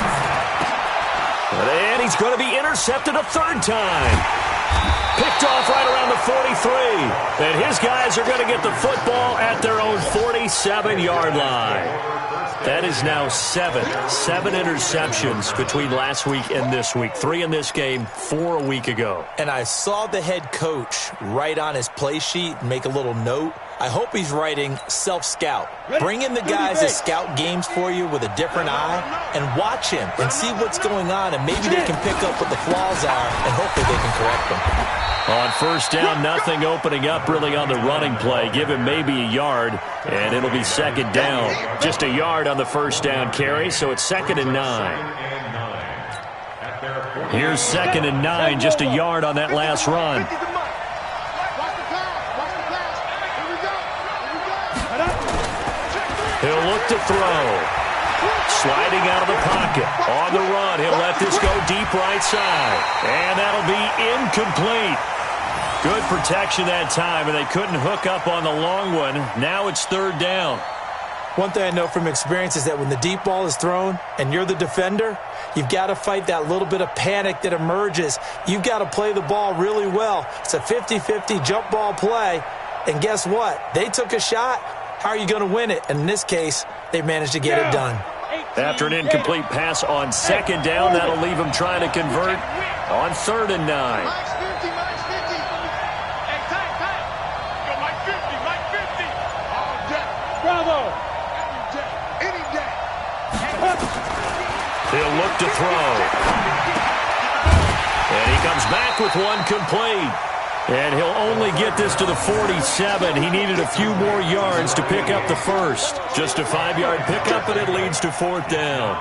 And he's going to be intercepted a 3rd time. Picked off right around the 43. And his guys are going to get the football at their own 47-yard line. That is now 7 interceptions between last week and this week. 3 in this game, 4 a week ago. And I saw the head coach write on his play sheet and make a little note. I hope he's writing self-scout. Bring in the guys that scout games for you with a different eye and watch him and see what's going on, and maybe they can pick up what the flaws are and hopefully they can correct them. On 1st down, nothing opening up really on the running play. Give him maybe a yard, and it'll be 2nd down. Just a yard on the 1st down carry, so it's 2nd and 9. Here's 2nd and 9, just a yard on that last run. He'll look to throw. Sliding out of the pocket. On the run, he'll let this go deep right side. And that'll be incomplete. Good protection that time, and they couldn't hook up on the long one. Now it's 3rd down. One thing I know from experience is that when the deep ball is thrown and you're the defender, you've got to fight that little bit of panic that emerges. You've got to play the ball really well. It's a 50-50 jump ball play. And guess what? They took a shot. How are you going to win it? And in this case, they managed to get it done. After an incomplete pass on 2nd down, that'll leave him trying to convert on 3rd and 9. Mike's 50, Mike's 50. Hey, tight. Yo, Mike 50, Mike 50. All day. Bravo. Any day. He'll look to throw. And he comes back with one complete. And he'll only get this to the 47. He needed a few more yards to pick up the first. Just a 5-yard pickup, and it leads to 4th down.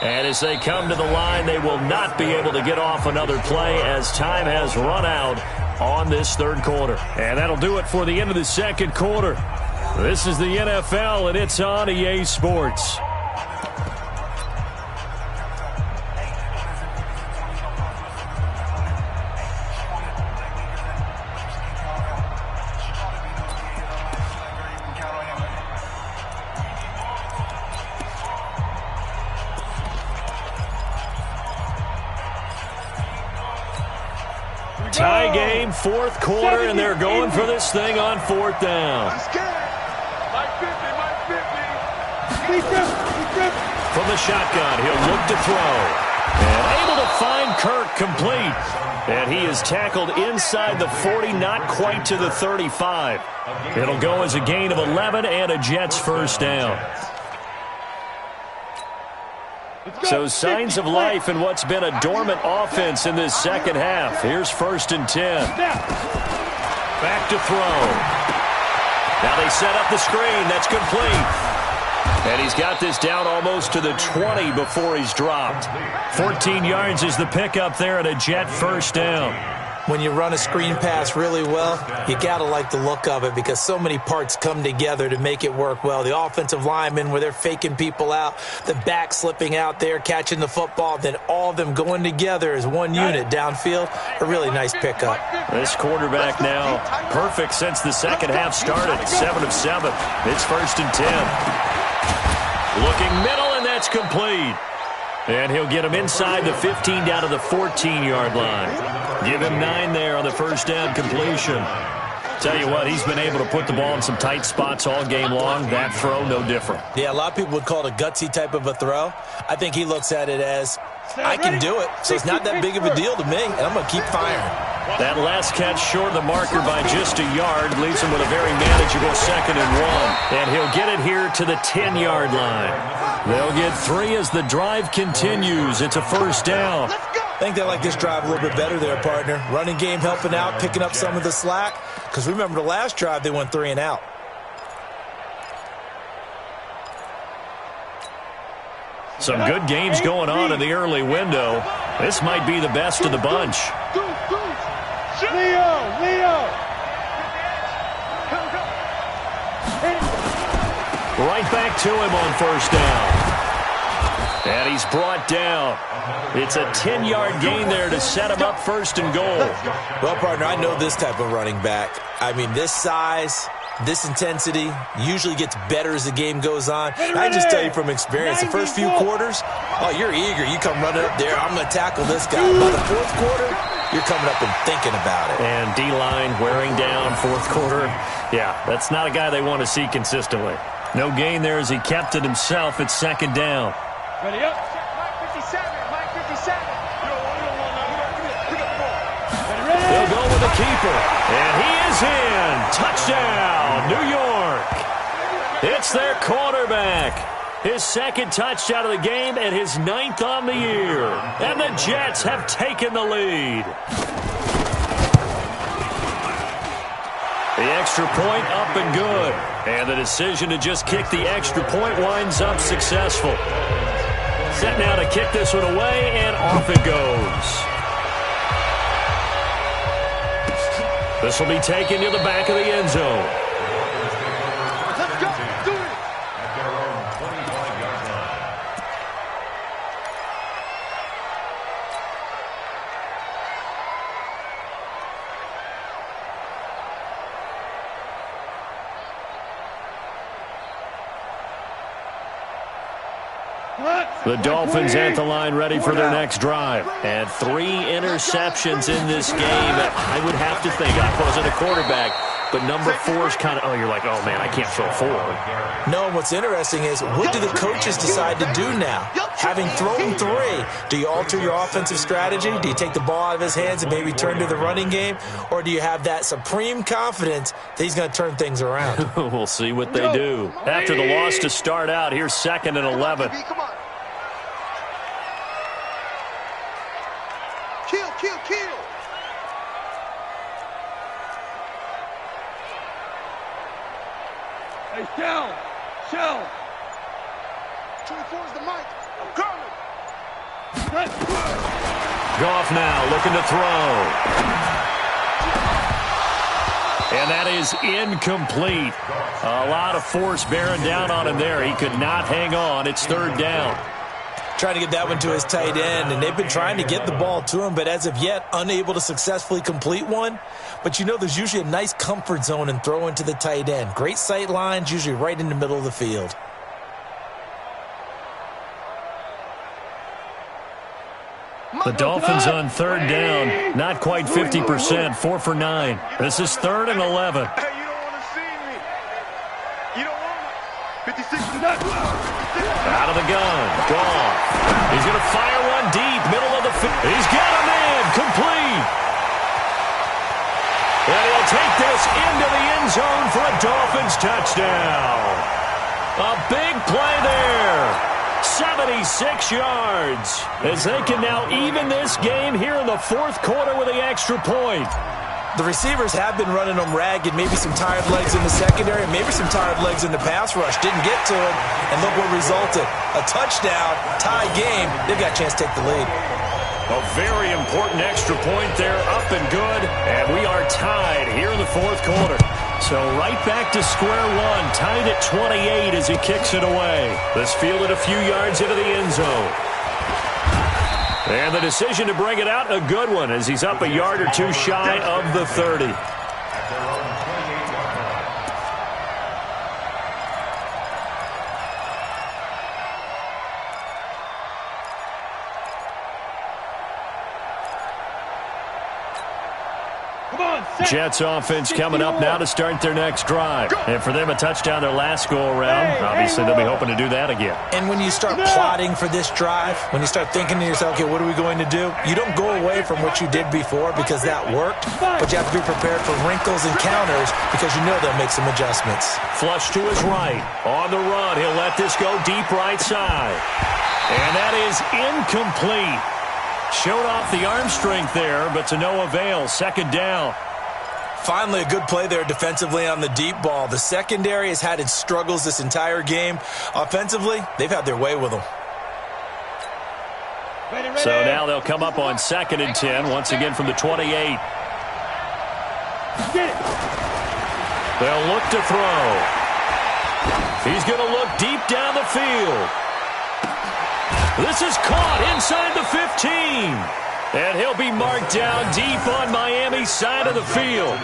And as they come to the line, they will not be able to get off another play as time has run out on this 3rd quarter. And that'll do it for the end of the 2nd quarter. This is the NFL, and it's on EA Sports. Tie game, 4th quarter, and they're going for this thing on 4th down. I'm scared. Mike 50, Mike 50. Defense. From the shotgun, he'll look to throw. And able to find Kirk complete. And he is tackled inside the 40, not quite to the 35. It'll go as a gain of 11 and a Jets first down. So signs of life in what's been a dormant offense in this second half. Here's 1st and 10. Back to throw. Now they set up the screen. That's complete. And he's got this down almost to the 20 before he's dropped. 14 yards is the pickup there at a Jet first down. When you run a screen pass really well, you got to like the look of it because so many parts come together to make it work well. The offensive linemen, where they're faking people out, the back slipping out there, catching the football, then all of them going together as one unit downfield. A really nice pickup. This quarterback now perfect since the second half started. 7 of 7. It's 1st and 10. Looking middle, and that's complete. And he'll get him inside the 15 down to the 14-yard line. Give him 9 there on the first down completion. Tell you what, he's been able to put the ball in some tight spots all game long. That throw, no different. Yeah, a lot of people would call it a gutsy type of a throw. I think he looks at it as, I can do it, so it's not that big of a deal to me, and I'm going to keep firing. That last catch short of the marker by just a yard leaves him with a very manageable 2nd and 1. And he'll get it here to the 10-yard line. They'll get 3 as the drive continues. It's a first down. I think they like this drive a little bit better there, partner. Running game helping out, picking up some of the slack. Because remember the last drive, they went 3 and out. Some good games going on in the early window. This might be the best of the bunch. Leo! Right back to him on first down. And he's brought down. It's a 10-yard gain there to set him up 1st and goal. Well, partner, I know this type of running back. I mean, this size, this intensity usually gets better as the game goes on. I just tell you from experience, the first few quarters, oh, you're eager. You come running up there, I'm going to tackle this guy. By the 4th quarter, you're coming up and thinking about it. And D-line wearing down 4th quarter. Yeah, that's not a guy they want to see consistently. No gain there as he kept it himself. It's 2nd down. Ready up. Mike 57. They'll go with the keeper. And he is in. Touchdown, New York. It's their quarterback. His 2nd touchdown of the game and his 9th on the year. And the Jets have taken the lead. The extra point up and good. And the decision to just kick the extra point winds up successful. Set now to kick this one away, and off it goes. This will be taken to the back of the end zone. Let's go. Do it. At their own 25-yard line. The Dolphins at the line ready for their next drive. And 3 interceptions in this game. I would have to think, I wasn't a quarterback, but number 4 is kind of, oh, you're like, oh, man, I can't throw 4. No, what's interesting is, what do the coaches decide to do now? Having thrown 3, do you alter your offensive strategy? Do you take the ball out of his hands and maybe turn to the running game? Or do you have that supreme confidence that he's going to turn things around? We'll see what they do. After the loss to start out, here's 2nd and 11. Come on. Kill. Hey, Shell. 24 is the mic. I'm coming. Goff now looking to throw. And that is incomplete. A lot of force bearing down on him there. He could not hang on. It's 3rd down. Trying to get that one to his tight end, and they've been trying to get the ball to him, but as of yet, unable to successfully complete one. But you know, there's usually a nice comfort zone in throwing to the tight end. Great sight lines, usually right in the middle of the field. The Dolphins on 3rd down, not quite 50%, 4 for 9. This is 3rd and 11. Hey, you don't want to see me. You don't want Out of the gun. Goff. He's going to fire one deep. Middle of the field. He's got him in. Complete. And he'll take this into the end zone for a Dolphins touchdown. A big play there. 76 yards. As they can now even this game here in the fourth quarter with the extra point. The receivers have been running them ragged, maybe some tired legs in the secondary, maybe some tired legs in the pass rush. Didn't get to it, and look what resulted. A touchdown, tie game. They've got a chance to take the lead. A very important extra point there, up and good, and we are tied here in the fourth quarter. So right back to square one, tied at 28 as he kicks it away. This fielded a few yards into the end zone. And the decision to bring it out, a good one, as he's up a yard or two shy of the 30. Jets offense coming up now to start their next drive. And for them, a touchdown their last go-around. Obviously, they'll be hoping to do that again. And when you start plotting for this drive, when you start thinking to yourself, okay, what are we going to do? You don't go away from what you did before because that worked, but you have to be prepared for wrinkles and counters because you know they'll make some adjustments. Flush to his right. On the run, he'll let this go deep right side. And that is incomplete. Showed off the arm strength there, but to no avail. Second down. Finally, a good play there defensively on the deep ball. The secondary has had its struggles this entire game. Offensively, they've had their way with them. So now they'll come up on 2nd and 10, once again from the 28. They'll look to throw. He's going to look deep down the field. This is caught inside the 15. And he'll be marked down deep on Miami's side of the field.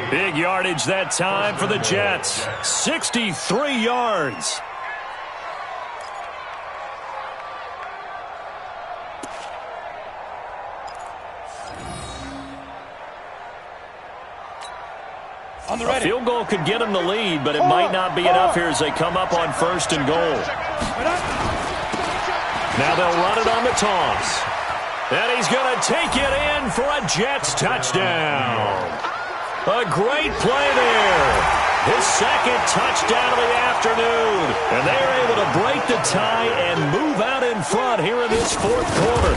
Big yardage that time for the Jets. 63 yards. A field goal could get them the lead, but it might not be enough here as they come up on 1st and goal. Now they'll run it on the toss. And he's going to take it in for a Jets touchdown. A great play there. His second touchdown of the afternoon. And they're able to break the tie and move out in front here in this fourth quarter.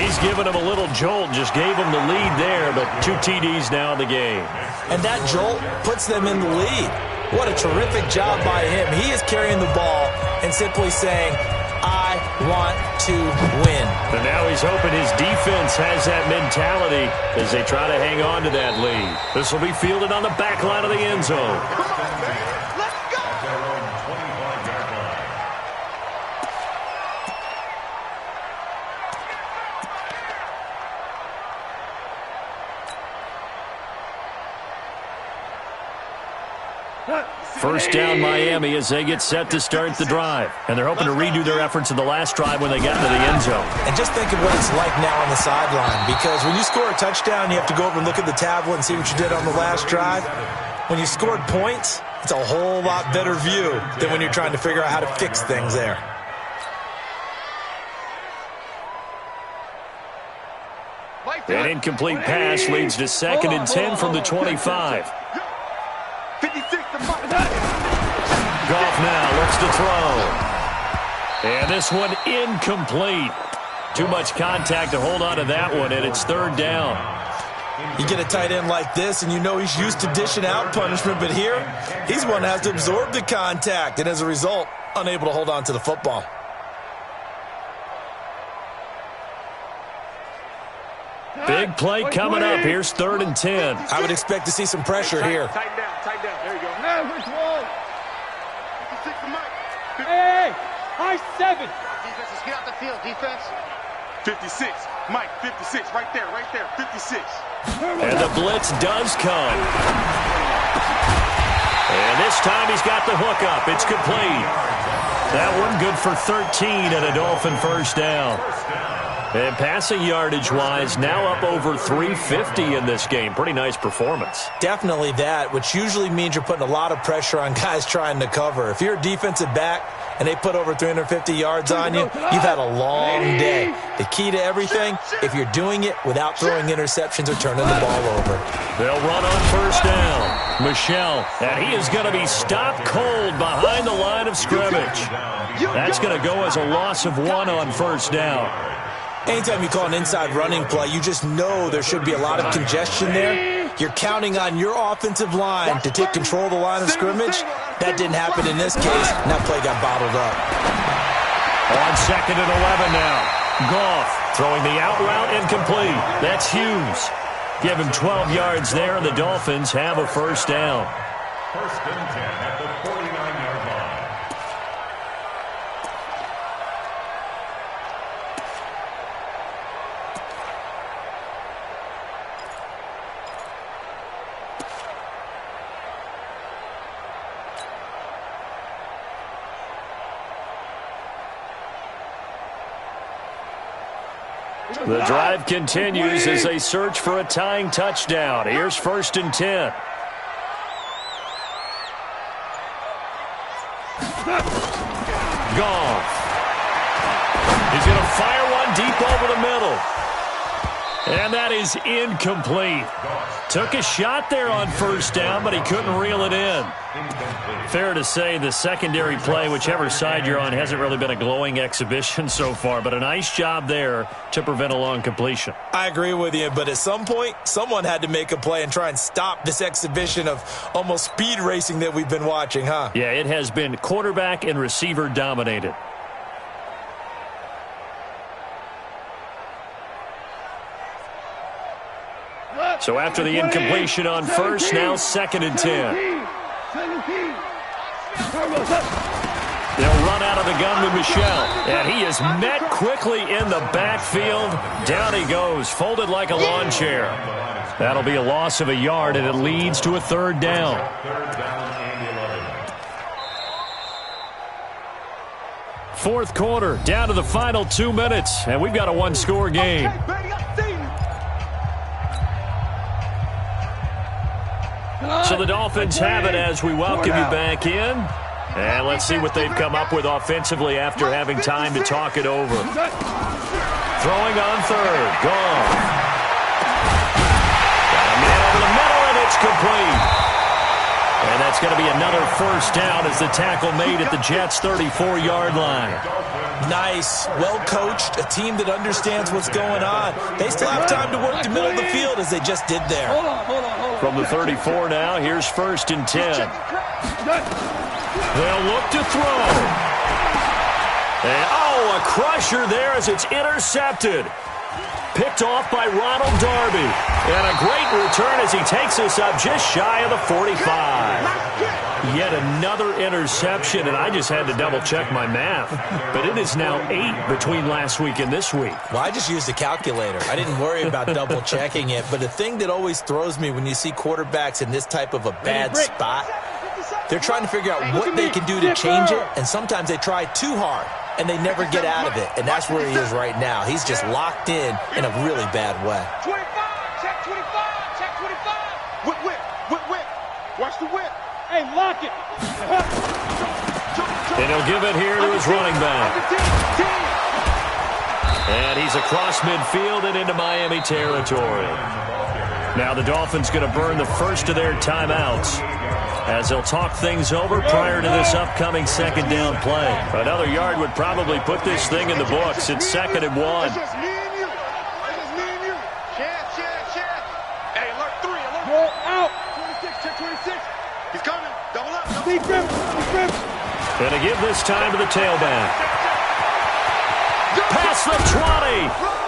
He's given him a little jolt, just gave him the lead there, but 2 TDs now in the game. And that jolt puts them in the lead. What a terrific job by him. He is carrying the ball and simply saying, I want to win. And now he's hoping his defense has that mentality as they try to hang on to that lead. This will be fielded on the back line of the end zone. Come on, man. Let's go. At their own 25-yard line. First down Miami as they get set to start the drive. And they're hoping to redo their efforts in the last drive when they get into the end zone. And just think of what it's like now on the sideline, because when you score a touchdown, you have to go over and look at the tablet and see what you did on the last drive. When you scored points, it's a whole lot better view than when you're trying to figure out how to fix things there. An incomplete pass leads to 2nd and 10 from the 25. 56 to Goff now looks to throw. And this one incomplete. Too much contact to hold on to that one, and it's 3rd down. You get a tight end like this, and you know he's used to dishing out punishment, but here, he's one that has to absorb the contact, and as a result, unable to hold on to the football. Big play coming up. Here's 3rd and 10. I would expect to see some pressure here. Tighten down, tighten down. There you go. Now which one? 56 to Mike. Hey, high 7. Defense, let's get out the field. Defense. 56. Mike, 56. Right there, 56. And the blitz does come. And this time he's got the hook up. It's complete. That one good for 13 and a Dolphin first down. And passing yardage-wise, now up over 350 in this game. Pretty nice performance. Definitely that, which usually means you're putting a lot of pressure on guys trying to cover. If you're a defensive back and they put over 350 yards on you, you've had a long day. The key to everything, if you're doing it without throwing interceptions or turning the ball over. They'll run on first down. Michel, and he is going to be stopped cold behind the line of scrimmage. That's going to go as a loss of 1 on first down. Anytime you call an inside running play, you just know there should be a lot of congestion there. You're counting on your offensive line to take control of the line of scrimmage. That didn't happen in this case, and that play got bottled up. On 2nd and 11 now. Goff throwing the out route incomplete. That's Hughes. Give him 12 yards there, and the Dolphins have a first down. First and 10 at the 49-yard line. The drive continues as they search for a tying touchdown. Here's 1st and 10. Goff. He's going to fire one deep over the middle. And that is incomplete. Took a shot there on first down, but he couldn't reel it in. Fair to say the secondary play, whichever side you're on, hasn't really been a glowing exhibition so far, but a nice job there to prevent a long completion. I agree with you, but at some point, someone had to make a play and try and stop this exhibition of almost speed racing that we've been watching, huh? Yeah, it has been quarterback and receiver dominated. So after the incompletion on first, now 2nd and 10. They'll run out of the gun with Michel. And he is met quickly in the backfield. Down he goes, folded like a lawn chair. That'll be a loss of a yard, and it leads to a 3rd down. Fourth quarter, down to the final 2 minutes, and we've got a one-score game. So the Dolphins have it as we welcome you back in. And let's see what they've come up with offensively after having time to talk it over. Throwing on 3rd. Gone. Got a man over the middle, and it's complete. And that's going to be another first down as the tackle made at the Jets' 34-yard line. Nice, well-coached, a team that understands what's going on. They still have time to work the middle of the field as they just did there. From the 34 now, here's 1st and 10. They'll look to throw. And, a crusher there as it's intercepted. Picked off by Ronald Darby. And a great return as he takes us up just shy of the 45. Yet another interception, and I just had to double-check my math. But it is now 8 between last week and this week. Well, I just used a calculator. I didn't worry about double-checking it. But the thing that always throws me when you see quarterbacks in this type of a bad spot, they're trying to figure out what they can do to change it, and sometimes they try too hard, and they never get out of it. And that's where he is right now. He's just locked in a really bad way. 25, check 25, check 25. Whip. Watch the whip. Hey, lock it. And he'll give it here to his running back. And he's across midfield and into Miami territory. Now the Dolphins going to burn the first of their timeouts as they'll talk things over prior to this upcoming 2nd down play. Another yard would probably put this thing in the books. It's 2nd and 1. It's just me and you. Chance. Hey, alert 3, alert. Roll out. 26, check 26. He's coming. Double up. Deep grip. And to give this time to the tailback. Past the 20.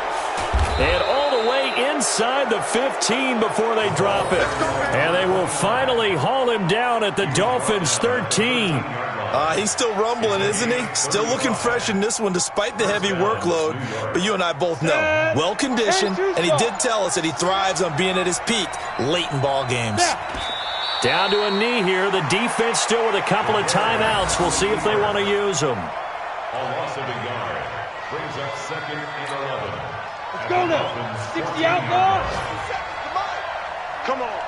And all the way inside the 15 before they drop it. And they will finally haul him down at the Dolphins' 13. He's still rumbling, isn't he? Still looking fresh in this one despite the heavy workload. But you and I both know, well-conditioned, and he did tell us that he thrives on being at his peak late in ball games. Down to a knee here. The defense still with a couple of timeouts. We'll see if they want to use them. A loss of a yard. brings up second and 11. Let's go now. 60 Outlaws. Come on.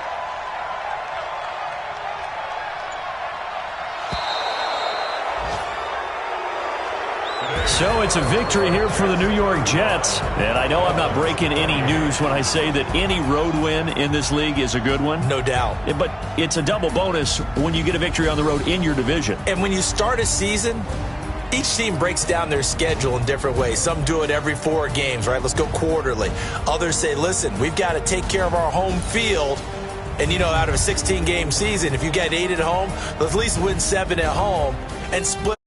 So it's a victory here for the New York Jets. And I know I'm not breaking any news when I say that any road win in this league is a good one. No doubt. But it's a double bonus when you get a victory on the road in your division. And when you start a season, each team breaks down their schedule in different ways. Some do it every 4 games, right? Let's go quarterly. Others say, listen, we've got to take care of our home field. And, you know, out of a 16-game season, if you get 8 at home, let's at least win 7 at home and split.